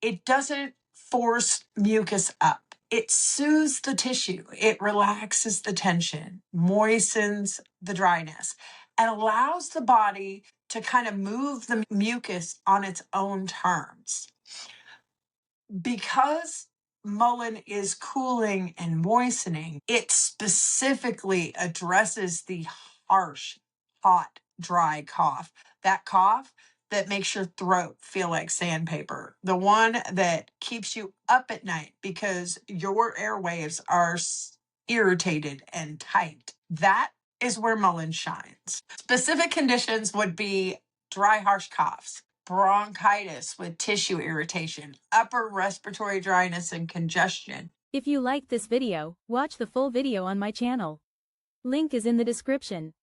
It doesn't force mucus up. It soothes the tissue. It relaxes the tension, moistens the dryness, and allows the body to kind of move the mucus on its own terms. Because Mullein is cooling and moistening, it specifically addresses the harsh, hot, dry cough. That cough that makes your throat feel like sandpaper. The one that keeps you up at night because your airways are irritated and tight. That is where Mullein shines. Specific conditions would be dry, harsh coughs, bronchitis with tissue irritation, upper respiratory dryness and congestion. If you liked this video, watch the full video on my channel. Link is in the description.